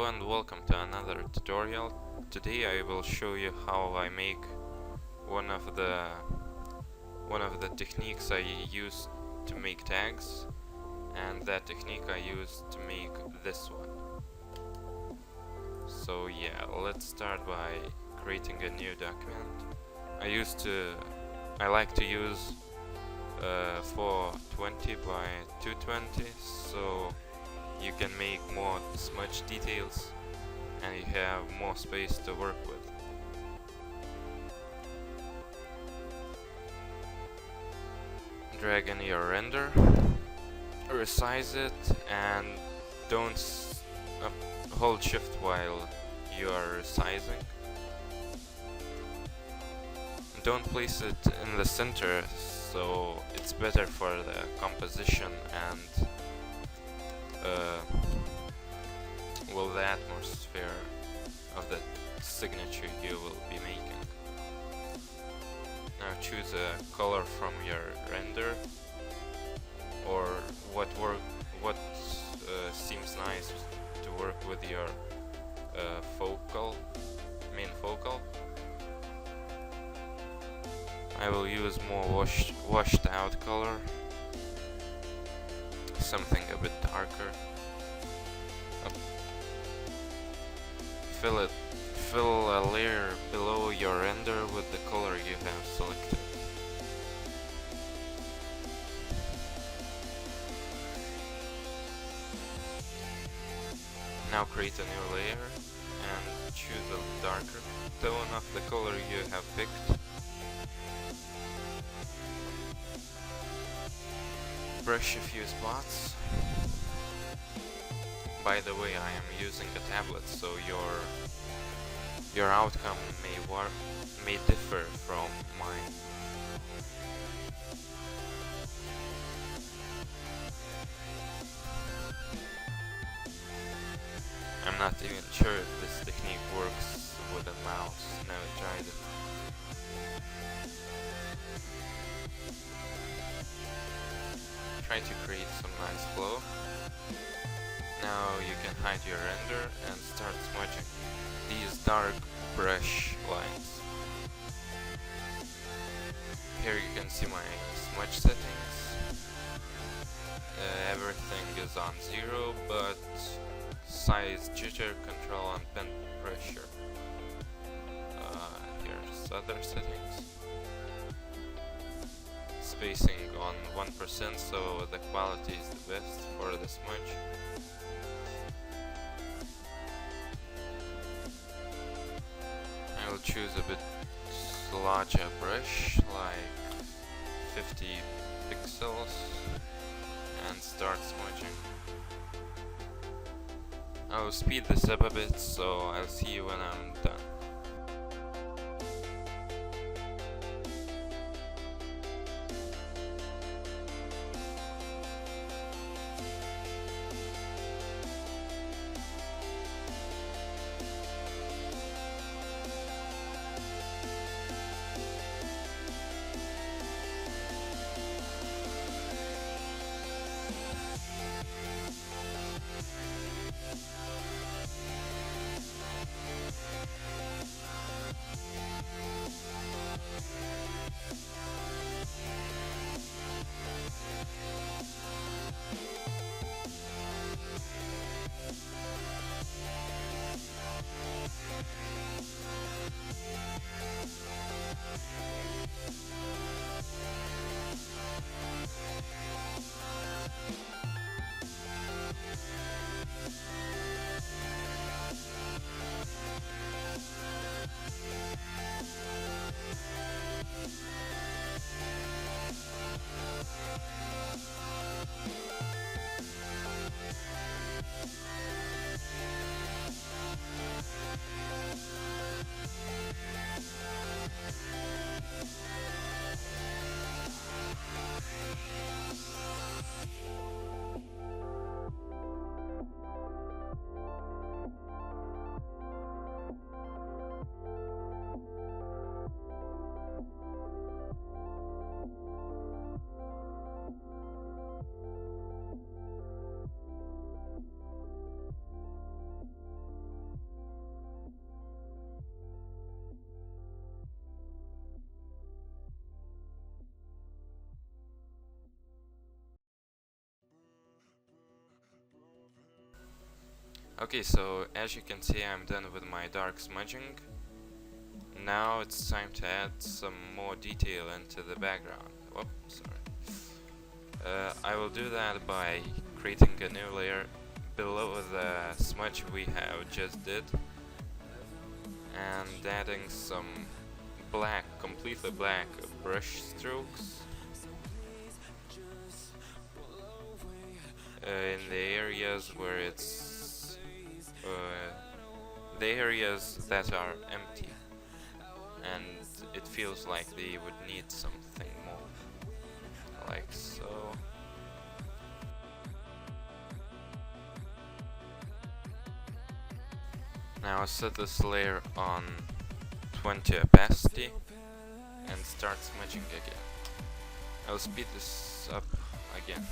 and welcome to another tutorial. Today I will show you how I make one of the techniques I use to make tags, and that technique I use to make this one. So yeah, let's start by creating a new document. I like to use 420 by 220, so you can make more smudge details and you have more space to work with. Drag in your render, resize it, and don't hold shift while you are resizing. Don't place it in the center, so it's better for the composition and the atmosphere of the signature you will be making. Now choose a color from your render, or what seems nice to work with your main focal. I will use more washed out color, something a bit darker. Fill a layer below your render with the color you have selected. Now create a new layer and choose a darker tone of the color you have picked. Brush a few spots. By the way, I am using a tablet, so your outcome may differ from mine. I'm not even sure if this technique works with a mouse. Never tried it. Try to create some nice flow. Now you can hide your render and start smudging these dark brush lines. Here you can see my smudge settings. Everything is on 0, but size, jitter, control, and pen pressure. Here's other settings. Spacing on 1%, so the quality is the best for the smudge. I will choose a bit larger brush, like 50 pixels, and start smudging. I will speed this up a bit, so I'll see you when I'm done. Okay, so as you can see, I'm done with my dark smudging. Now it's time to add some more detail into the background. Whoops, sorry. I will do that by creating a new layer below the smudge we have just did and adding some black, completely black brush strokes in the areas where it's the areas that are empty and it feels like they would need something more, like so. Now set this layer on 20 opacity and start smudging again. I'll speed this up again.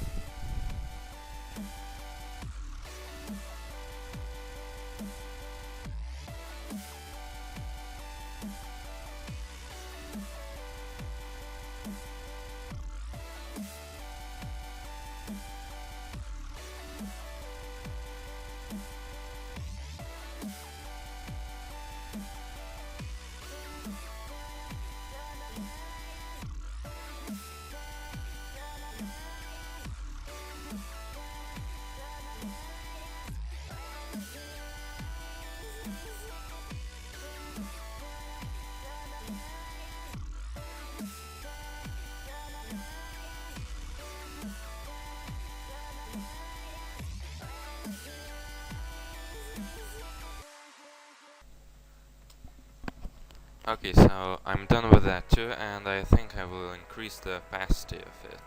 Okay, so I'm done with that too, and I think I will increase the opacity of it.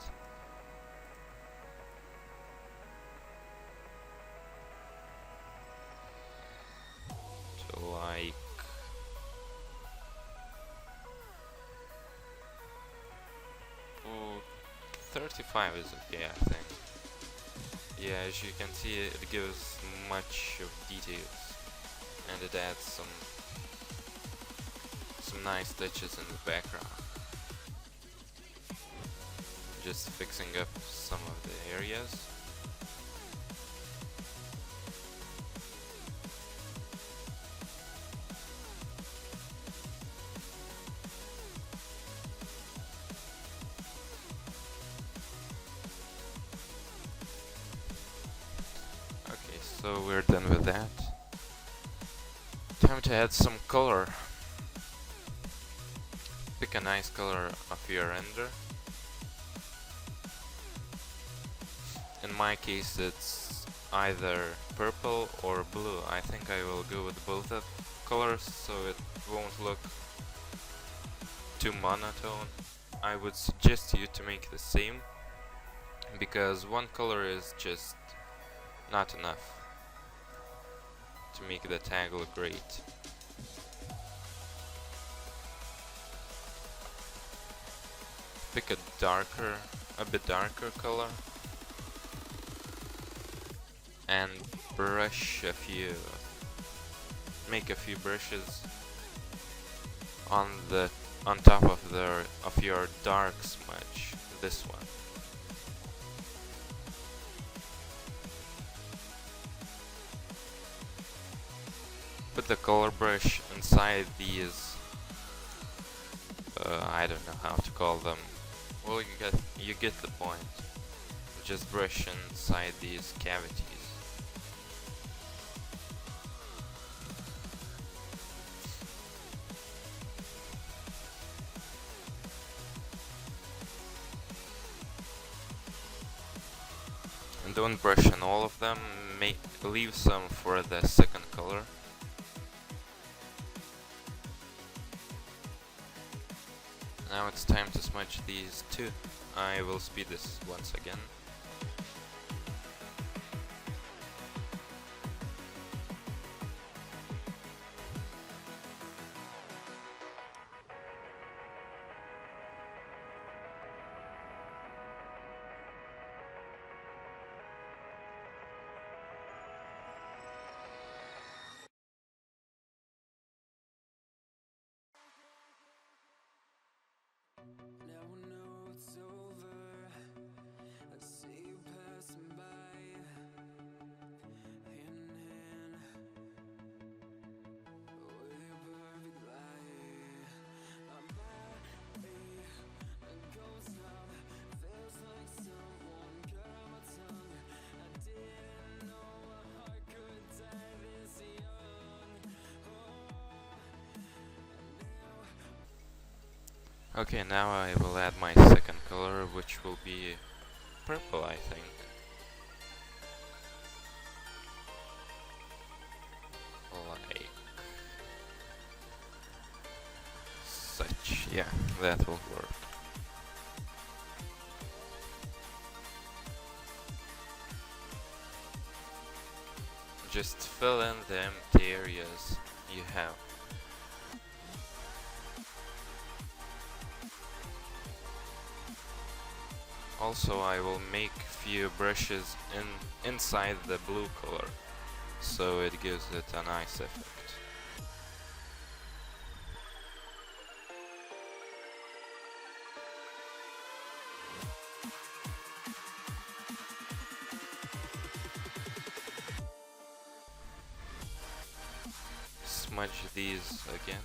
To like 35 is okay, I think. Yeah, as you can see, it gives much of details, and it adds some nice touches in the background. Just fixing up some of the areas. Okay, so we're done with that. Time to add some color. Pick a nice color of your render. In my case it's either purple or blue. I think I will go with both of colors so it won't look too monotone. I would suggest you to make the same, because one color is just not enough to make the tag look great. Pick a bit darker color and make a few brushes on top of your dark smudge, this one. Put the color brush inside these, I don't know how to call them. Well, you get the point. Just brush inside these cavities. And don't brush on all of them, leave some for the second color. Now it's time to smudge these two. I will speed this once again. Okay, now I will add my second color, which will be purple, I think. Like such. Yeah, that will work. Just fill in the empty areas you have. Also, I will make few brushes inside the blue color, so it gives it a nice effect. Smudge these again.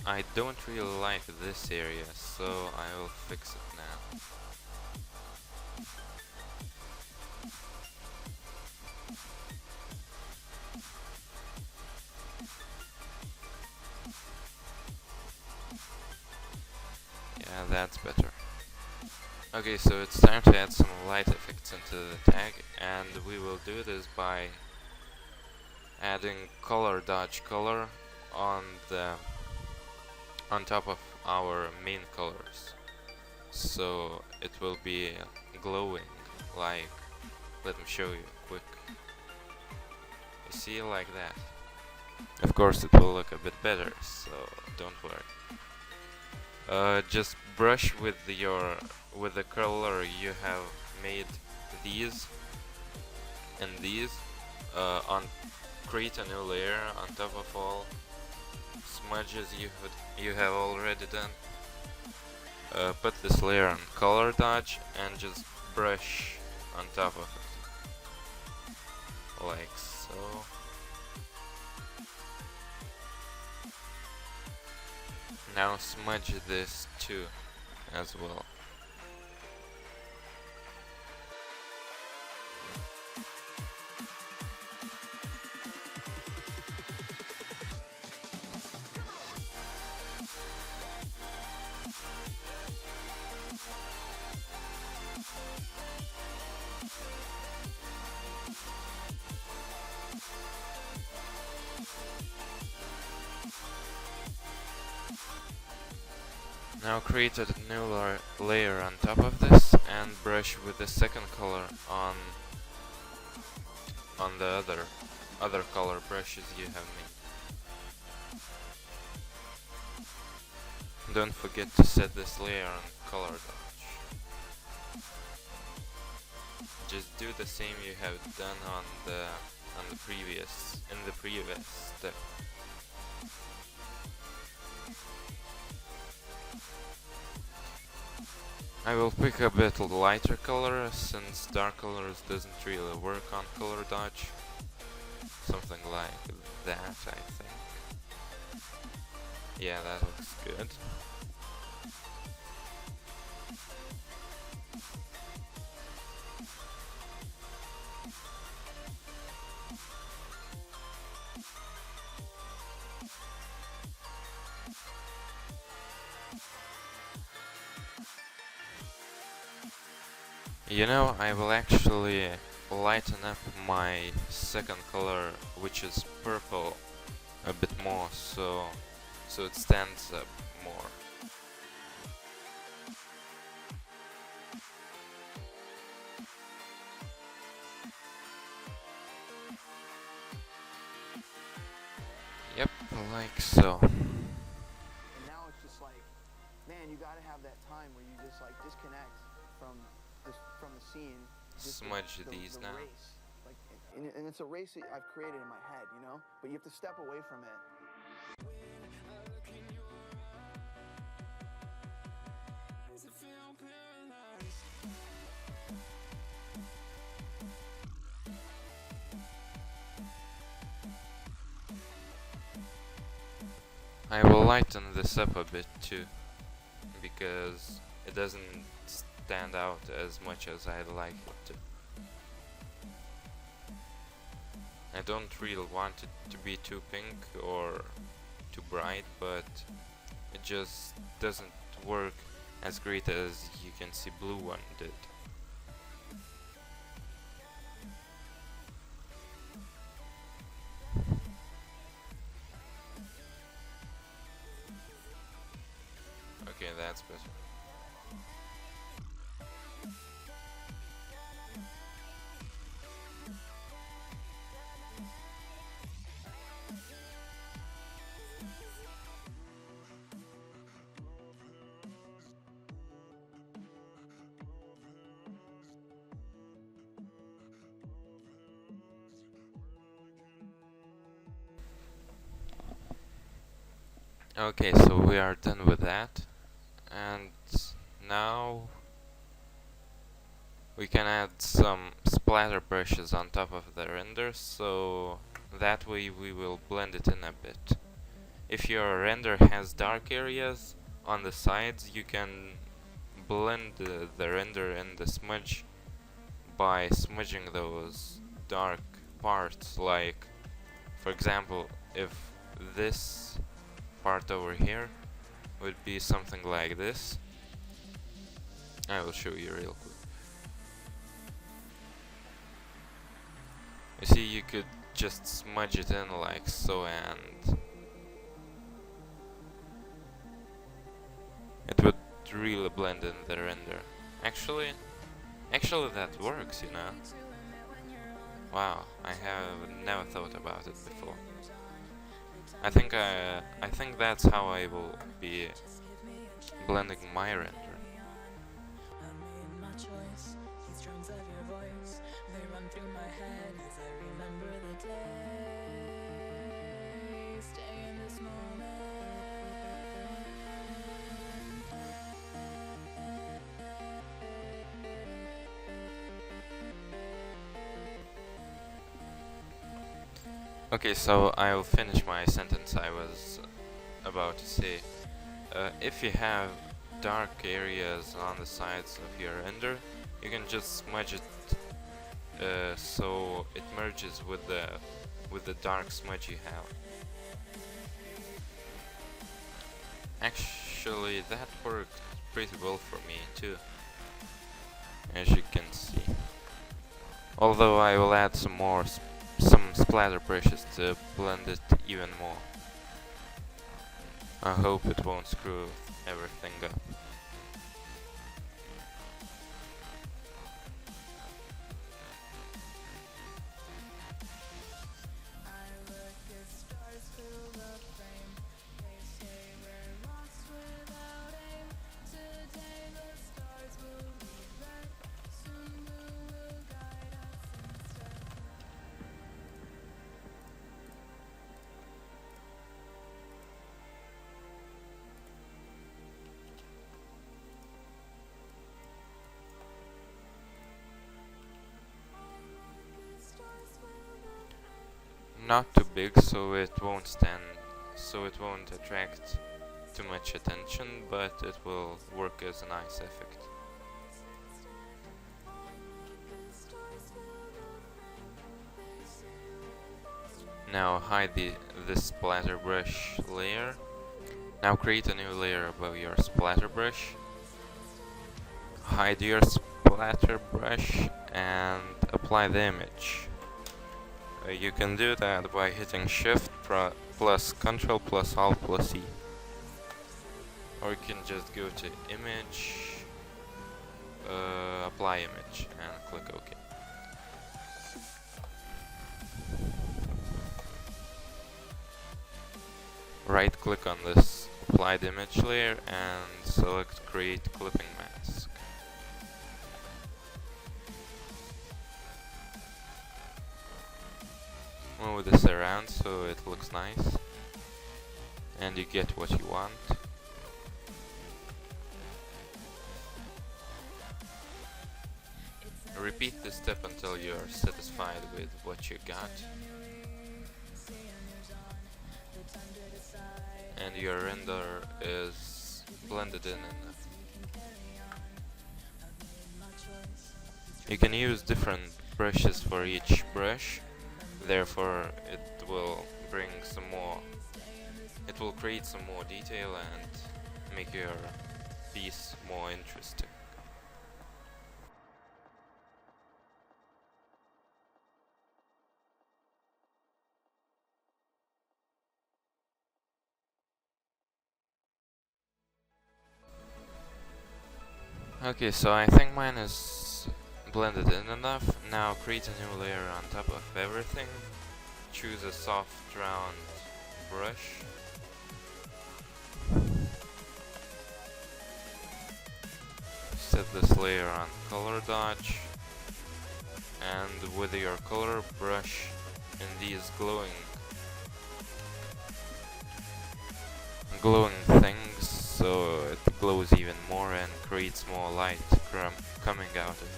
I don't really like this area, so I will fix it now. Yeah, that's better. Okay, so it's time to add some light effects into the tag, and we will do this by adding color dodge color on the on top of our main colors, so it will be glowing. Like, let me show you quick. You see, like that. Of course it will look a bit better, so don't worry. Just brush with the color you have made these and these on create a new layer on top of all smudges you have already done. Put this layer on color dodge and just brush on top of it, like so. Now smudge this too, as well. Now create a new layer on top of this and brush with the second color on the other color brushes you have made. Don't forget to set this layer on color dodge. Just do the same you have done on the previous step. I will pick a bit lighter color, since dark colors doesn't really work on color dodge. Something like that, I think. Yeah, that looks good. You know, I will actually lighten up my second color, which is purple, a bit more, so it stands up more. Like so. And now it's just like, man, you gotta have that time where you just like disconnect from the scene. Just Smudge these now. race. Like, and it's a race that I've created in my head, you know? But you have to step away from it. I will lighten this up a bit too, because it doesn't stand out as much as I'd like it to. I don't really want it to be too pink or too bright, but it just doesn't work as great as you can see blue one did. Okay, that's better. Okay, so we are done with that, and now we can add some splatter brushes on top of the render, so that way we will blend it in a bit. If your render has dark areas on the sides, you can blend the render and the smudge by smudging those dark parts. Like, for example, if this part over here would be something like this, I will show you real quick. You see, you could just smudge it in like so, and it would really blend in the render. Actually that works, you know. Wow, I have never thought about it before. I think that's how I will be blending my render. Okay, so I'll finish my sentence I was about to say. If you have dark areas on the sides of your render, you can just smudge it so it merges with the dark smudge you have. Actually, that worked pretty well for me too, as you can see. Although I will add some splatter brushes to blend it even more. I hope it won't screw everything up. Not too big so it won't attract too much attention, but it will work as a nice effect. Now hide this splatter brush layer. Now create a new layer above your splatter brush. Hide your splatter brush and apply the image. You can do that by hitting Shift plus Ctrl plus Alt plus E. Or you can just go to Image, Apply Image, and click OK. right click on this applied image layer and select create clipping mask. Move this around so it looks nice and you get what you want. Repeat this step until you are satisfied with what you got. And your render is blended in enough. You can use different brushes for each brush, therefore it will bring some more, it will create some more detail and make your piece more interesting. Okay, so I think mine is blended in enough. Now create a new layer on top of everything. Choose a soft round brush. Set this layer on color dodge. And with your color brush in these glowing things, so it glows even more and creates more light coming out of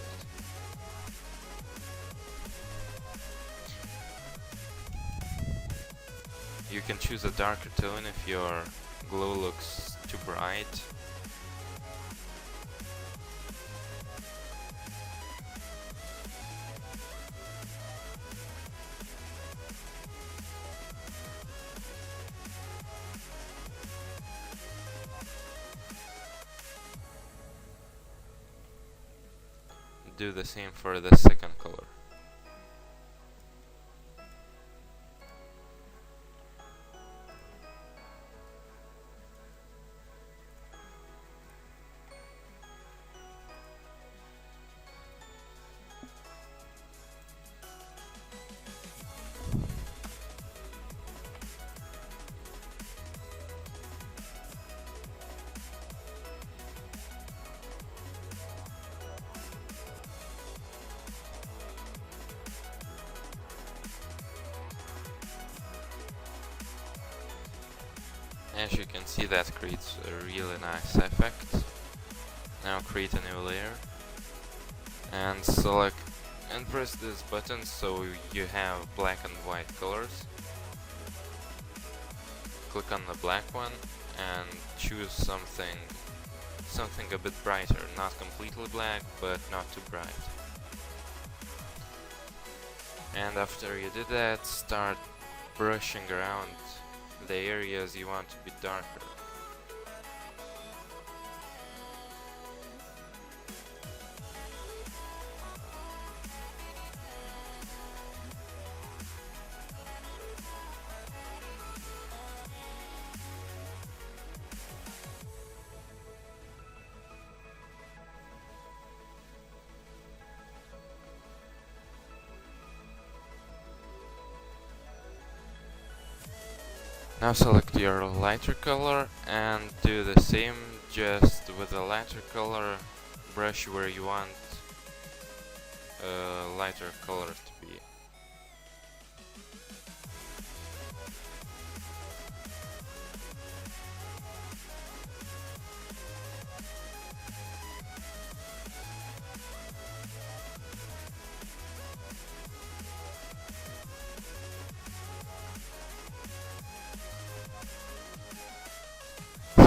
it. You can choose a darker tone if your glow looks too bright. Do the same for the second color. As you can see, that creates a really nice effect. Now create a new layer and select and press this button so you have black and white colors. Click on the black one and choose something a bit brighter, not completely black but not too bright. And after you did that, start brushing around the areas you want to be darker. Now select your lighter color and do the same, just with a lighter color brush where you want a lighter color to be.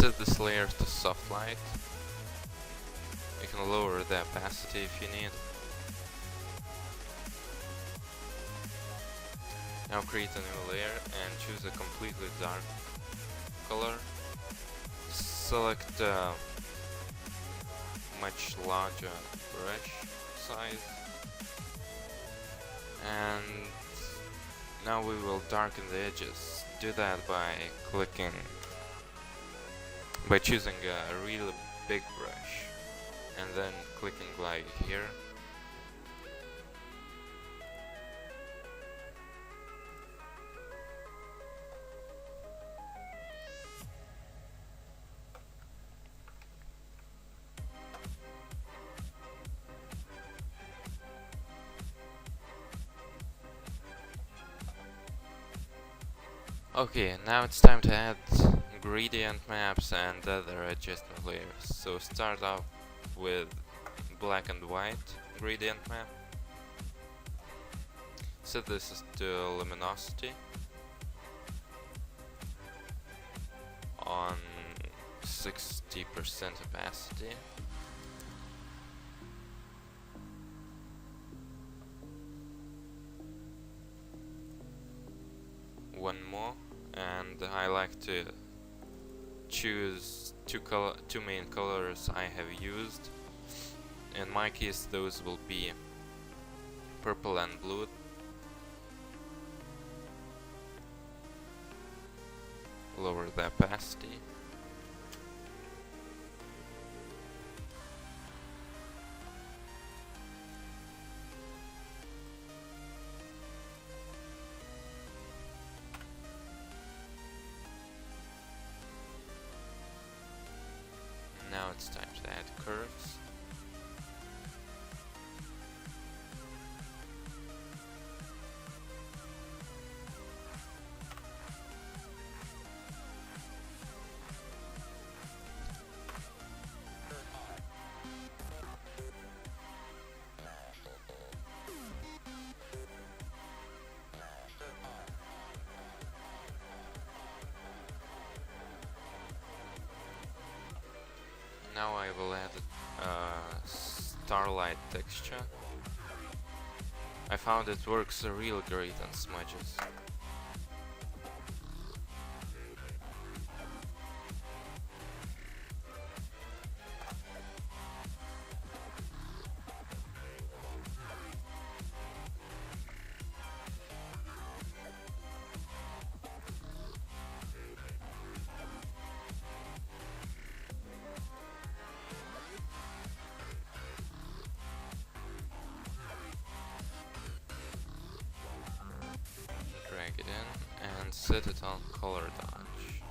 Set this layer to soft light. You can lower the opacity if you need. Now create a new layer and choose a completely dark color. Select a much larger brush size. And now we will darken the edges. Do that by choosing a really big brush and then clicking like here. Okay, now it's time to add gradient maps and other adjustment layers. So start off with black and white gradient map. Set this to luminosity on 60% opacity. One more, and I like to choose two main colors I have used. In my case, those will be purple and blue. Lower the opacity. Now it's time to add curves. Now I will add starlight texture. I found it works real great on smudges. Drag it in and set it on color dodge.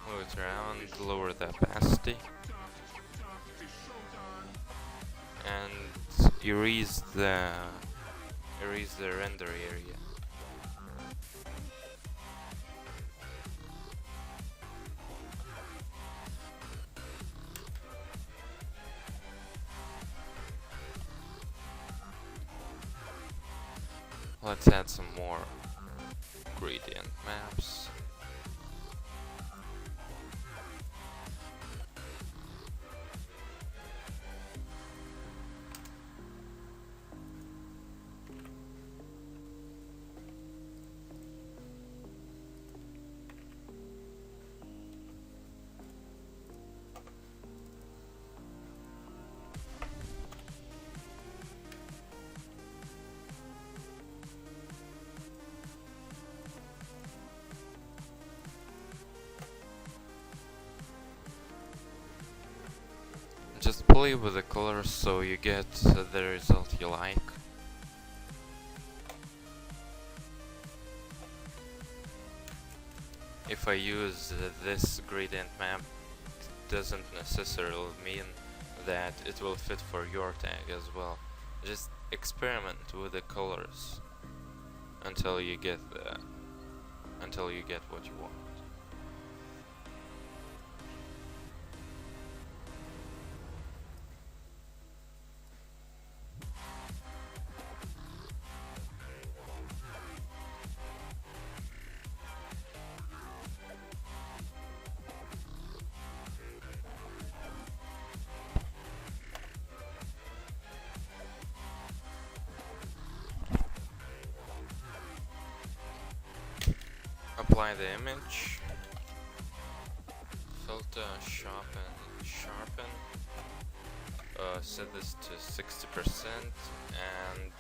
Move it around, lower the opacity, and erase the render area. Let's add some more gradient maps. Just play with the colors so you get the result you like. If I use this gradient map, it doesn't necessarily mean that it will fit for your tag as well. Just experiment with the colors until you get what you want. Apply the image, filter, sharpen, set this to 60% and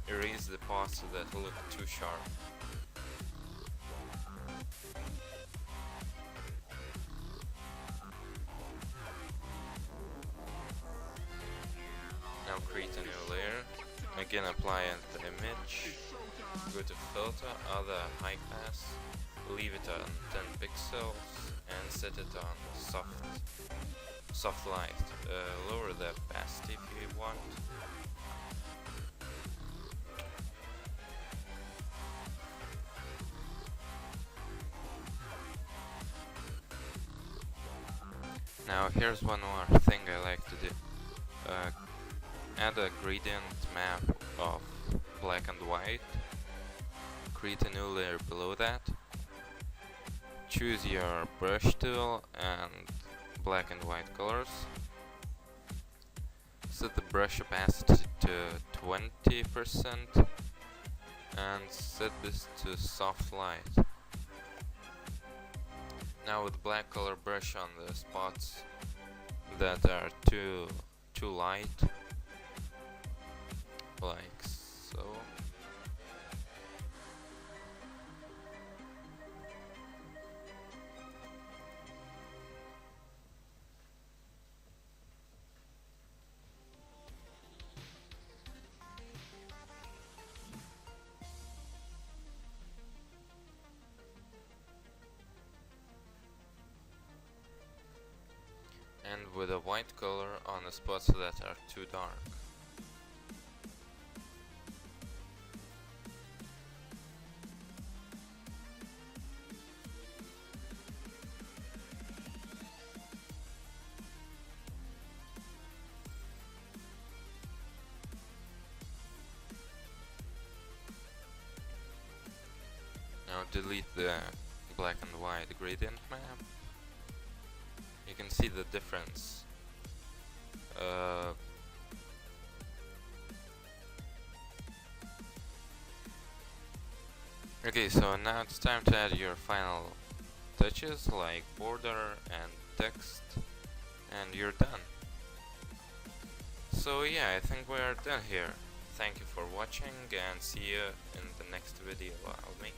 erase the parts that look too sharp. Now create a new layer, again apply the image. Go to filter, other high pass, leave it on 10 pixels and set it on soft light. Lower the opacity if you want. Now here's one more thing I like to do. Add a gradient map of black and white. Create a new layer below that. Choose your brush tool and black and white colors. Set the brush opacity to 20% and set this to soft light. Now with black color brush on the spots that are too light, like so. And with a white color on the spots that are too dark. Now delete the black and white gradient map. You can see the difference. Okay, so now it's time to add your final touches like border and text, and you're done. So yeah, I think we are done here. Thank you for watching and see you in the next video I'll make.